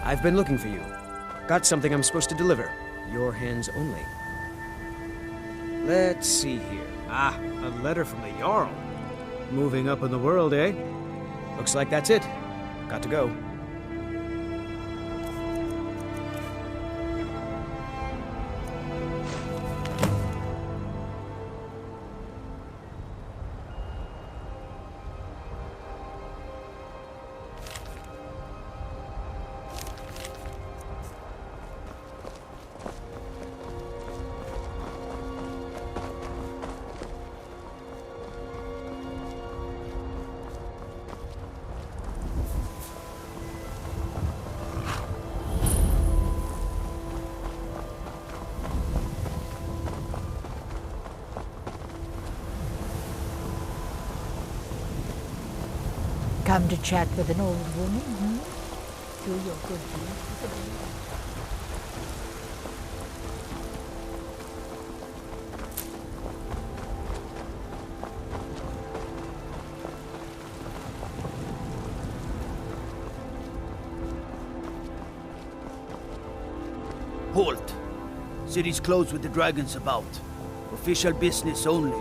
I've been looking for you. Got something I'm supposed to deliver. Your hands only. Let's see here. Ah, a letter from the Jarl. Moving up in the world, eh? Looks like that's it. Got to go. Come to chat with an old woman, hmm? Do your good deeds. Halt! City's closed with the dragons about. Official business only.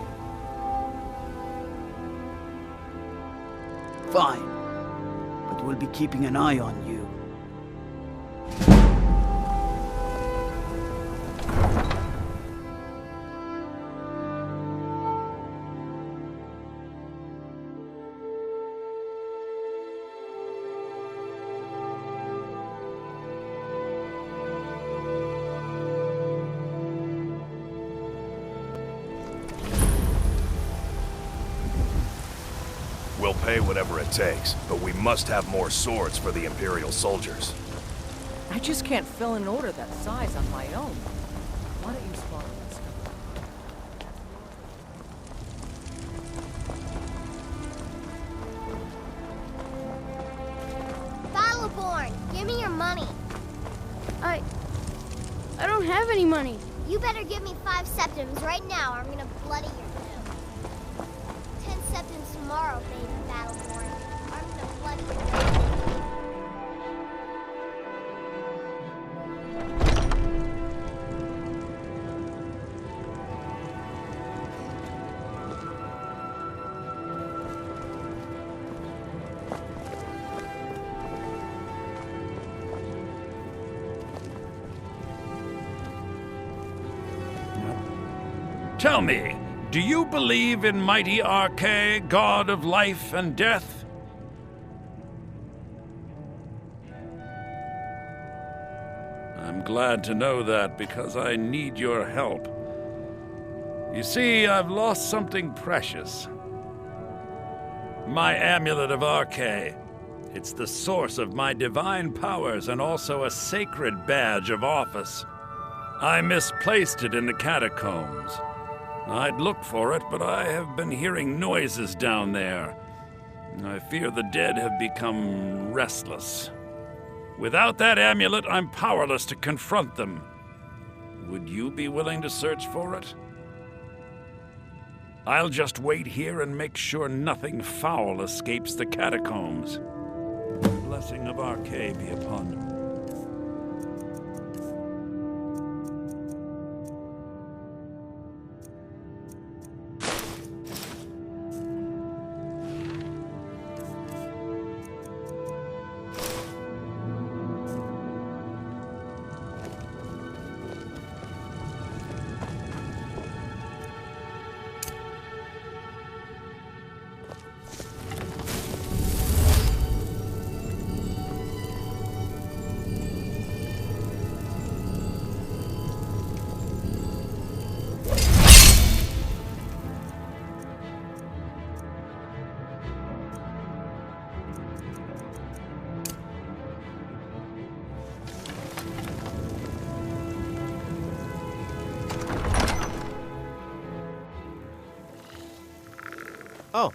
Fine. But we'll be keeping an eye on you. We'll pay whatever it takes, but we must have more swords for the Imperial soldiers. I just can't fill an order that size on my own. Why don't you spot this? Battleborn, give me your money. I don't have any money. You better give me 5 septims right now or I'm gonna bloody your nose. 10 septims tomorrow, baby, Battleborn. I'm gonna bloody your nose. Tell me, do you believe in mighty Arkay, god of life and death? I'm glad to know that because I need your help. You see, I've lost something precious. My amulet of Arkay. It's the source of my divine powers and also a sacred badge of office. I misplaced it in the catacombs. I'd look for it, but I have been hearing noises down there. I fear the dead have become restless. Without that amulet, I'm powerless to confront them. Would you be willing to search for it? I'll just wait here and make sure nothing foul escapes the catacombs. The blessing of Arkay be upon you. Oh.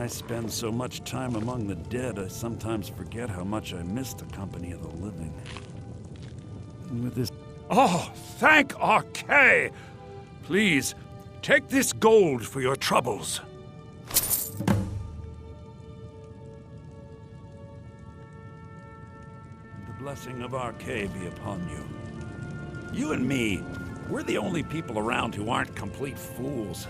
I spend so much time among the dead, I sometimes forget how much I miss the company of the living. And with this... Oh, thank Arkay! Please, take this gold for your troubles. The blessing of Arkay be upon you. You and me, we're the only people around who aren't complete fools.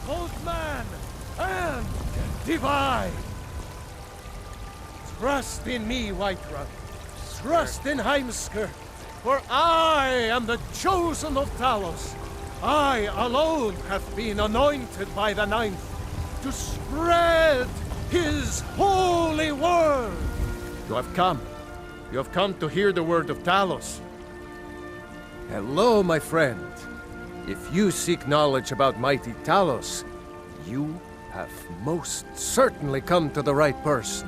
Both man and divine. Trust in me, Whiterun. Trust in Heimskr, for I am the chosen of Talos. I alone have been anointed by the Ninth to spread his holy word. You have come. You have come to hear the word of Talos. Hello, my friend. If you seek knowledge about mighty Talos, you have most certainly come to the right person.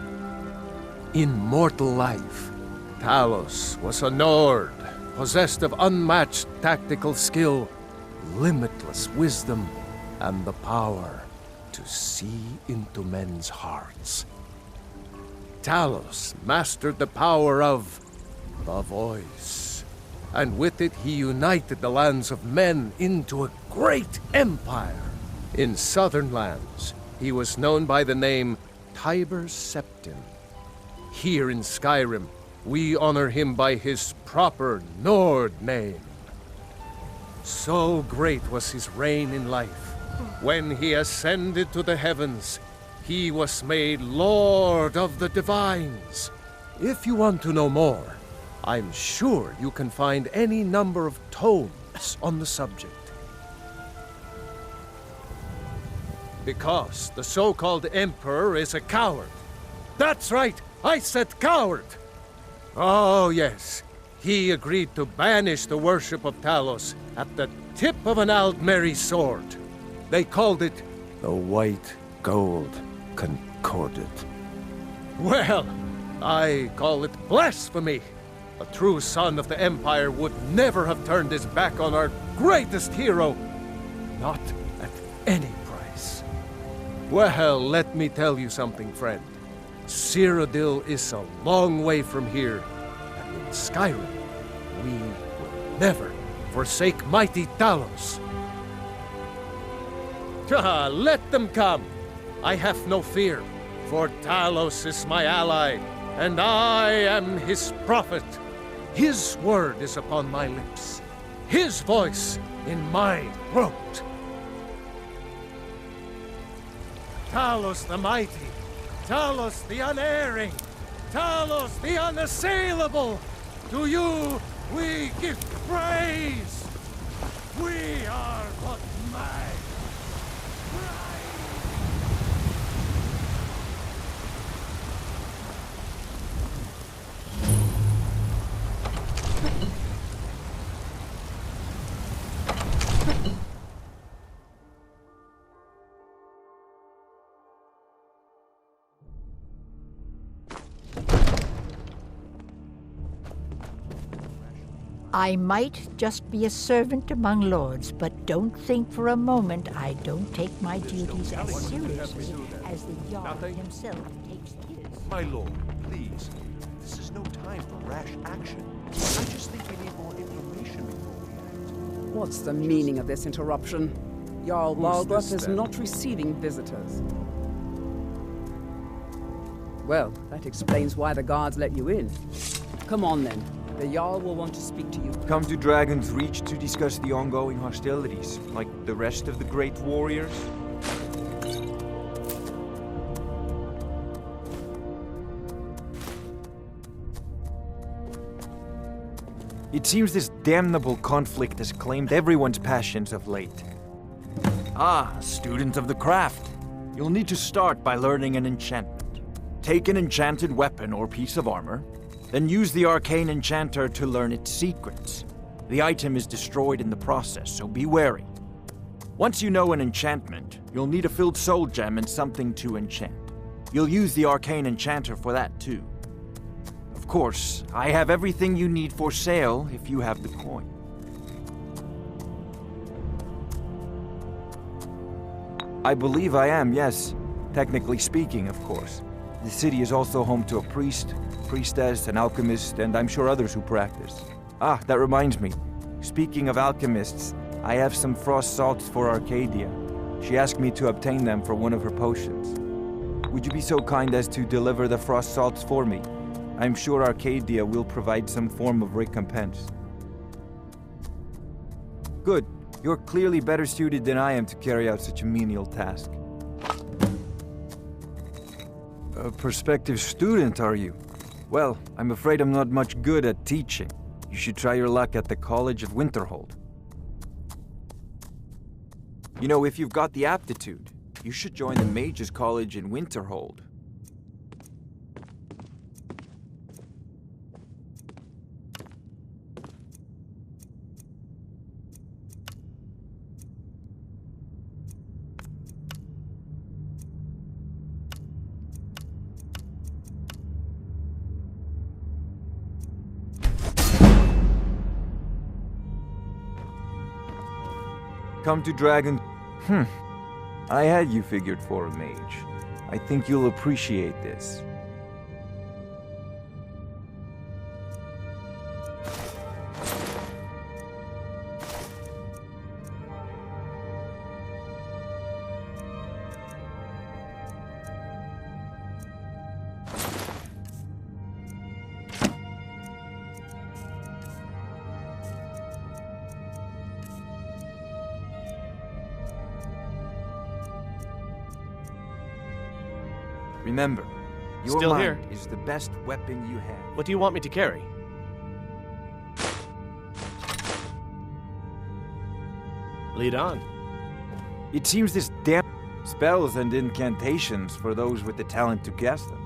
In mortal life, Talos was a Nord, possessed of unmatched tactical skill, limitless wisdom, and the power to see into men's hearts. Talos mastered the power of the voice. And with it he united the lands of men into a great empire. In southern lands, he was known by the name Tiber Septim. Here in Skyrim, we honor him by his proper Nord name. So great was his reign in life. When he ascended to the heavens, he was made Lord of the Divines. If you want to know more, I'm sure you can find any number of tomes on the subject. Because the so-called Emperor is a coward. That's right, I said coward! Oh yes, he agreed to banish the worship of Talos at the tip of an Aldmeri sword. They called it the White Gold Concordat. Well, I call it blasphemy. A true son of the Empire would never have turned his back on our greatest hero. Not at any price. Well, let me tell you something, friend. Cyrodiil is a long way from here. And in Skyrim, we will never forsake mighty Talos. Let them come. I have no fear, for Talos is my ally, and I am his prophet. His word is upon my lips, his voice in my throat. Talos the mighty, Talos the unerring, Talos the unassailable, to you we give praise. We are but man. I might just be a servant among lords, but don't think for a moment I don't take my duties as seriously as the Jarl himself takes his. My lord, please. This is no time for rash action. I just think we need more information before we act. What's the meaning of this interruption? Jarl Balgruuf is then? not receiving visitors. Well, that explains why the guards let you in. Come on then. The Jarl will want to speak to you. Come to Dragon's Reach to discuss the ongoing hostilities, like the rest of the great warriors? It seems this damnable conflict has claimed everyone's passions of late. Ah, student of the craft. You'll need to start by learning an enchantment. Take an enchanted weapon or piece of armor, then use the arcane enchanter to learn its secrets. The item is destroyed in the process, so be wary. Once you know an enchantment, you'll need a filled soul gem and something to enchant. You'll use the arcane enchanter for that too. Of course, I have everything you need for sale if you have the coin. I believe I am, yes. Technically speaking, of course. The city is also home to a priest, priestess, an alchemist, and I'm sure others who practice. Ah, that reminds me. Speaking of alchemists, I have some frost salts for Arcadia. She asked me to obtain them for one of her potions. Would you be so kind as to deliver the frost salts for me? I'm sure Arcadia will provide some form of recompense. Good. You're clearly better suited than I am to carry out such a menial task. A prospective student, are you? Well, I'm afraid I'm not much good at teaching. You should try your luck at the College of Winterhold. You know, if you've got the aptitude, you should join the Mages College in Winterhold. Come to Dragon... I had you figured for a mage. I think you'll appreciate this. Remember, your Still mind here. is the best weapon you have. What do you want me to carry? Lead on. It seems this damn spells and incantations for those with the talent to cast them.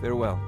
Farewell.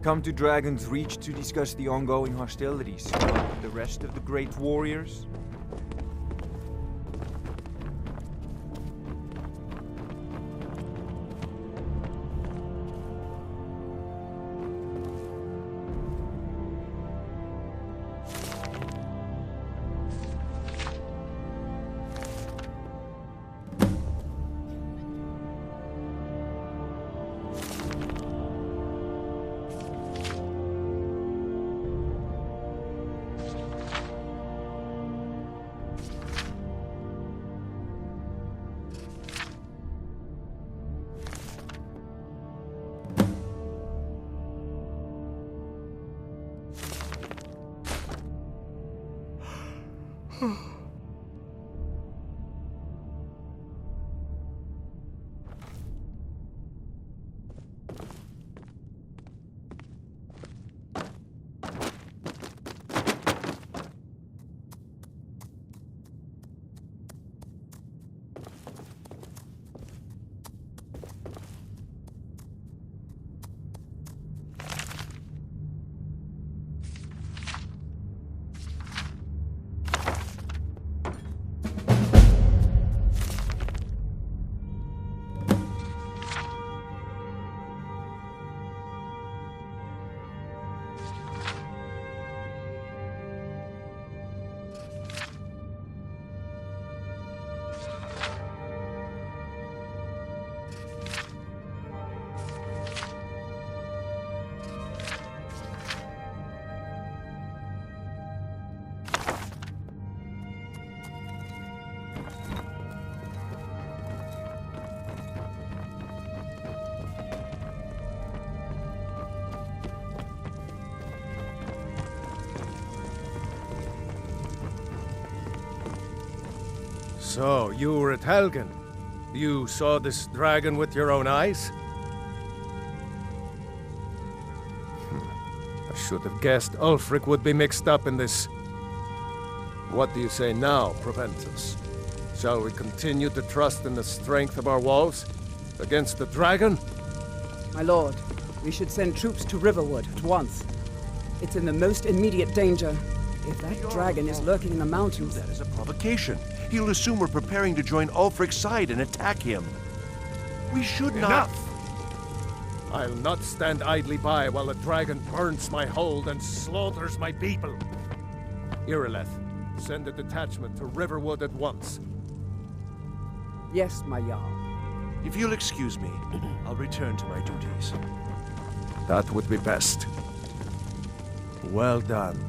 Come to Dragon's Reach to discuss the ongoing hostilities with the rest of the great warriors? So, you were at Helgen. You saw this dragon with your own eyes? I should have guessed Ulfric would be mixed up in this. What do you say now, Proventus? Shall we continue to trust in the strength of our walls against the dragon? My lord, we should send troops to Riverwood at once. It's in the most immediate danger. If that dragon is lurking in the mountains... That is a provocation. He'll assume we're preparing to join Ulfric's side and attack him. We should not... Enough! I'll not stand idly by while the dragon burns my hold and slaughters my people. Irileth, send a detachment to Riverwood at once. Yes, my Jarl. If you'll excuse me, I'll return to my duties. That would be best. Well done.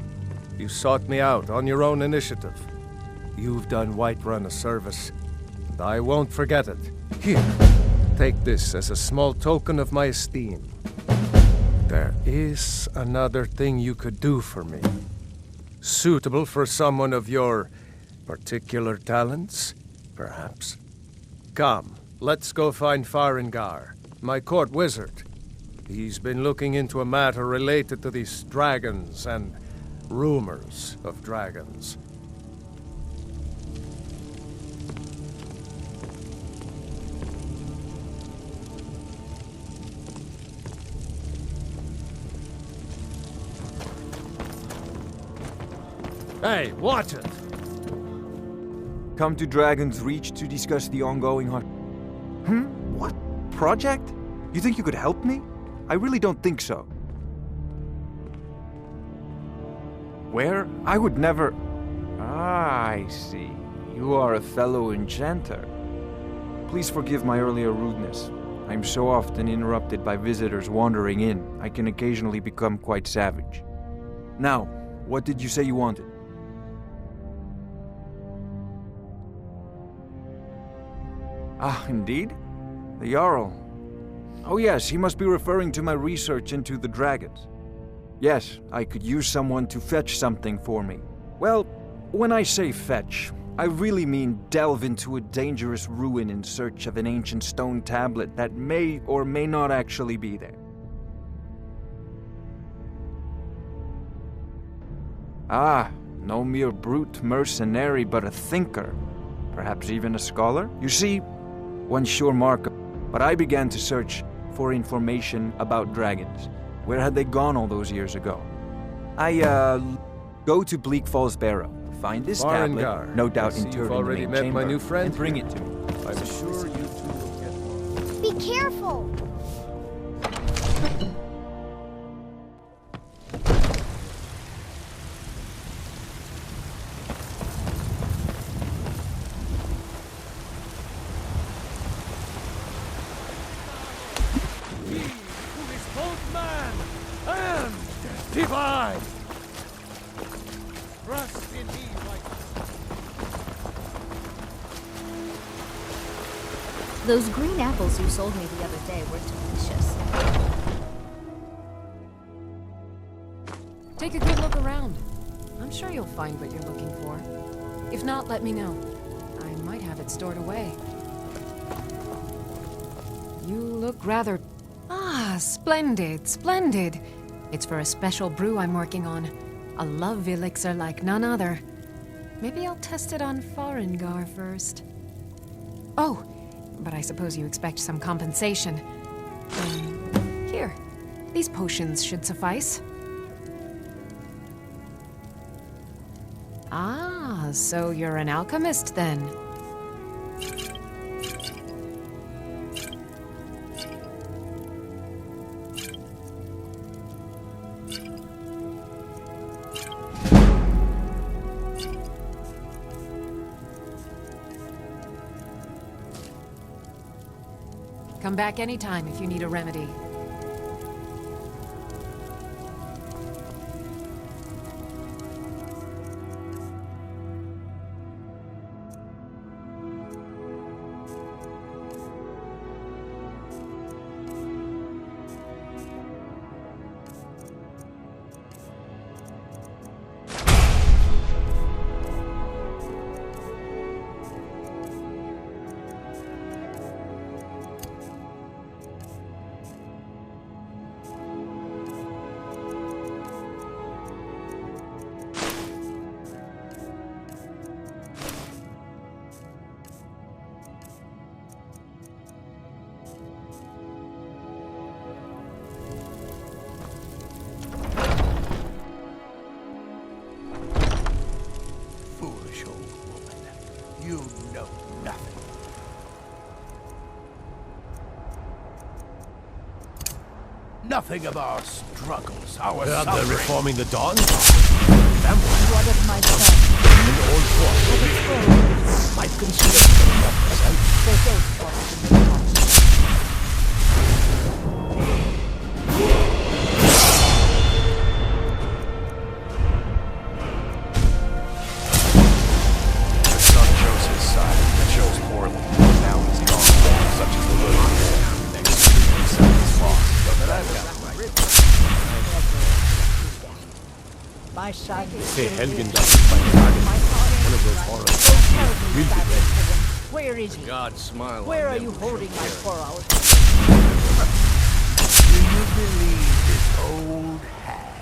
You sought me out on your own initiative. You've done Whiterun a service, and I won't forget it. Here, take this as a small token of my esteem. There is another thing you could do for me. Suitable for someone of your particular talents, perhaps. Come, let's go find Farengar, my court wizard. He's been looking into a matter related to these dragons and rumors of dragons. Hey, watch it! Come to Dragon's Reach to discuss the ongoing What? Project? You think you could help me? I really don't think so. Where? I would never... Ah, I see. You are a fellow enchanter. Please forgive my earlier rudeness. I'm so often interrupted by visitors wandering in, I can occasionally become quite savage. Now, what did you say you wanted? Ah, indeed? The Jarl. Oh yes, he must be referring to my research into the dragons. Yes, I could use someone to fetch something for me. Well, when I say fetch, I really mean delve into a dangerous ruin in search of an ancient stone tablet that may or may not actually be there. Ah, no mere brute mercenary, but a thinker. Perhaps even a scholar? You see, one sure mark, but I began to search for information about dragons. Where had they gone all those years ago? Go to Bleak Falls Barrow. Find this tablet, Farengar, no doubt I see interred you've in the already main met chamber, my new friend and bring here. it to me. I'm sure you two will get along. Be careful! He who is both man and divine! Trust in me like Those green apples you sold me the other day were delicious. Take a good look around. I'm sure you'll find what you're looking for. If not, let me know. I might have it stored away. You look rather... Ah, splendid, splendid. It's for a special brew I'm working on. A love elixir like none other. Maybe I'll test it on Farengar first. Oh, but I suppose you expect some compensation. Here, these potions should suffice. Ah, so you're an alchemist then. Come back anytime if you need a remedy. Foolish old woman. You know nothing. Nothing of our struggles, our They're reforming the Dawn? What of my son? An old force. Might consider for those forces in the past. The son chose his side and chose poorly. Now he's gone. Such is the little war. Next to his lost. But I've got my My son is Say still Helgen here. doesn't find target. My father One of those is horrors. right. Tell me We'll be that ready. incident. Where is he? God smile on Where are them you who holding shall my perish. poor out? Do you believe this old hag?